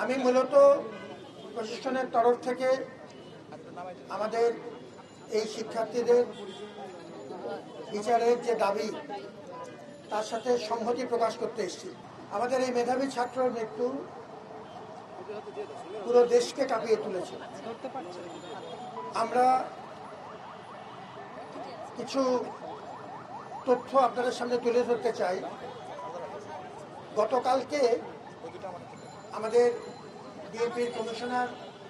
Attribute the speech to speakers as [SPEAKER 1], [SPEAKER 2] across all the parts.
[SPEAKER 1] আমি মূলত প্রশাসনের তরফ থেকে আমাদের এই শিক্ষার্থীদের বিচারের যে দাবি তার সাথে সংহতি প্রকাশ করতে এসেছি। আমাদের এই মেধাবী ছাত্রের মৃত্যু পুরো দেশকে কাঁপিয়ে তুলেছে। আমরা কিছু তথ্য আপনাদের সামনে তুলে ধরতে চাই। গতকালকে আমাদের বিএনপির কমিশনার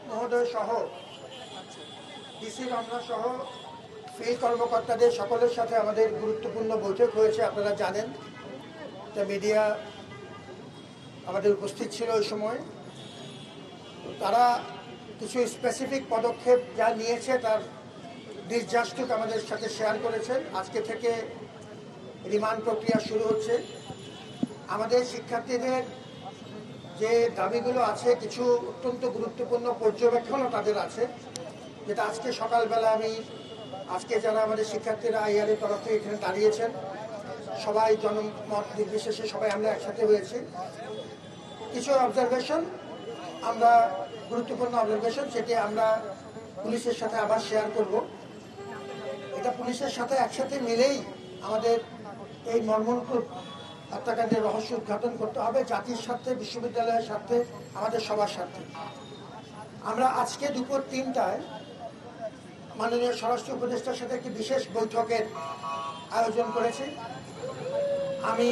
[SPEAKER 1] মহোদয় সহ ডিসি রমনা সহ ফিল্ড কর্মকর্তাদের সকলের সাথে আমাদের গুরুত্বপূর্ণ বৈঠক হয়েছে। আপনারা জানেন যে মিডিয়া আমাদের উপস্থিত ছিল ওই সময়। তারা কিছু স্পেসিফিক পদক্ষেপ যা নিয়েছে তার নির্যাসটুক আমাদের সাথে শেয়ার করেছেন। আজকে থেকে রিমান্ড প্রক্রিয়া শুরু হচ্ছে। আমাদের শিক্ষার্থীদের যে দাবিগুলো আছে, কিছু অত্যন্ত গুরুত্বপূর্ণ পর্যবেক্ষণও তাদের আছে, যেটা আজকে সকালবেলা আজকে যারা আমাদের শিক্ষার্থীরা আইআরের তরফ থেকে এখানে দাঁড়িয়েছেন, সবাই জনমত নির্বিশেষে সবাই আমরা একসাথে হয়েছি। কিছু অবজারভেশন আমরা গুরুত্বপূর্ণ অবজারভেশন সেটি আমরা পুলিশের সাথে আবার শেয়ার করব। এটা পুলিশের সাথে একসাথে মিলেই আমাদের এই মর্মন্তুদ হত্যাকাণ্ডের রহস্য উদ্ঘাটন করতে হবে, জাতির স্বার্থে, বিশ্ববিদ্যালয়ের স্বার্থে, আমাদের সবার স্বার্থে। আমরা আজকে দুপুর 3টায় মাননীয় স্বরাষ্ট্র উপদেষ্টার সাথে একটি বিশেষ বৈঠকের আয়োজন করেছি। আমি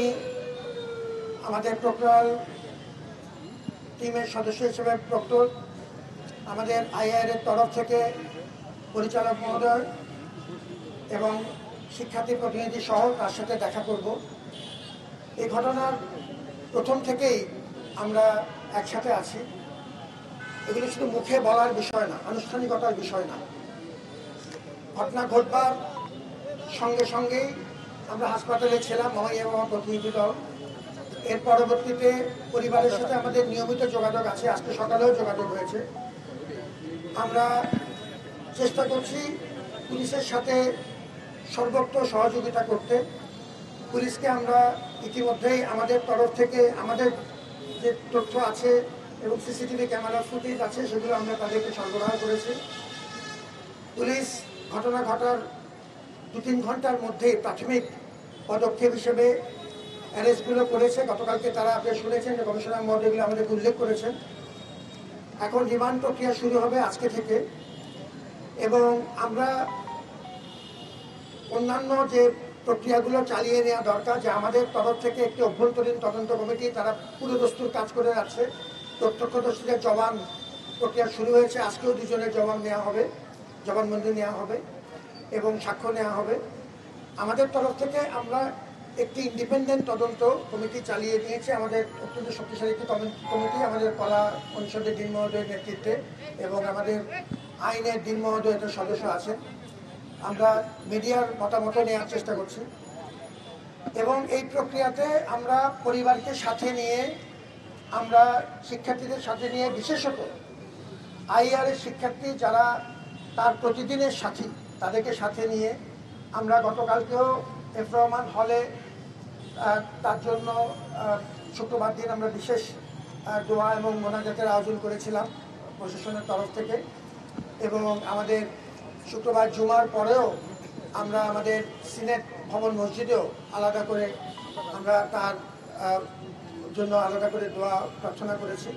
[SPEAKER 1] আমাদের প্রক্টরাল টিমের সদস্য হিসেবে প্রক্টর, আমাদের আইআইআর তরফ থেকে পরিচালক মহোদয় এবং শিক্ষার্থী প্রতিনিধি সহ তার সাথে দেখা করব। এই ঘটনার প্রথম থেকেই আমরা একসাথে আছি। এগুলো শুধু মুখে বলার বিষয় না, আনুষ্ঠানিকতার বিষয় না। ঘটনা ঘটবার সঙ্গে সঙ্গেই আমরা হাসপাতালে ছিলাম, আমি এবং আমার প্রতিনিধি দল। এর পরবর্তীতে পরিবারের সাথে আমাদের নিয়মিত যোগাযোগ আছে, আজকে সকালেও যোগাযোগ হয়েছে। আমরা চেষ্টা করছি পুলিশের সাথে সর্বোচ্চ সহযোগিতা করতে। পুলিশকে আমরা ইতিমধ্যেই আমাদের তরফ থেকে আমাদের যে তথ্য আছে এবং সিসিটিভি ক্যামেরা ফুটেজ আছে সেগুলো আমরা তাদেরকে সরবরাহ করেছি। পুলিশ ঘটনা ঘটার 2-3 ঘন্টার মধ্যে প্রাথমিক পদক্ষেপ হিসেবে অ্যারেস্টগুলো করেছে। গতকালকে তারা আপনি শুনেছেন যে কমিশনার মহোদয়গুলো আমাদেরকে উল্লেখ করেছেন। এখন রিমান্ড প্রক্রিয়া শুরু হবে আজকে থেকে, এবং আমরা অন্যান্য যে প্রক্রিয়াগুলো চালিয়ে নেওয়া দরকার, যে আমাদের তরফ থেকে একটি অভ্যন্তরীণ তদন্ত কমিটি তারা পুরোদস্তুর কাজ করে যাচ্ছে। প্রত্যক্ষদর্শীদের জবান প্রক্রিয়া শুরু হয়েছে। আজকেও 2 জনের জবানবন্দি নেওয়া হবে এবং সাক্ষ্য নেওয়া হবে। আমাদের তরফ থেকে আমরা একটি ইন্ডিপেন্ডেন্ট তদন্ত কমিটি চালিয়ে নিয়েছে, আমাদের অত্যন্ত শক্তিশালী একটি কমিটি, আমাদের কলা অনুষদের ডিন মহোদয়ের নেতৃত্বে এবং আমাদের আইনের ডিন মহোদয়ের সদস্য আছেন। আমরা মিডিয়ার মতামত নেওয়ার চেষ্টা করছি এবং এই প্রক্রিয়াতে আমরা পরিবারকে সাথে নিয়ে, আমরা শিক্ষার্থীদের সাথে নিয়ে, বিশেষত আইআরের শিক্ষার্থী যারা তার প্রতিদিনের সাথী, তাদেরকে সাথে নিয়ে আমরা গতকালকেও এফ রহমান হলে তার জন্য শুক্রবার দিন আমরা বিশেষ দোয়া এবং মোনাজাতের আয়োজন করেছিলাম প্রশাসনের তরফ থেকে। এবং আমাদের শুক্রবার জুমার পরেও আমরা আমাদের সিনেট ভবন মসজিদেও আলাদা করে আমরা তার জন্য আলাদা করে দোয়া প্রার্থনা করেছি।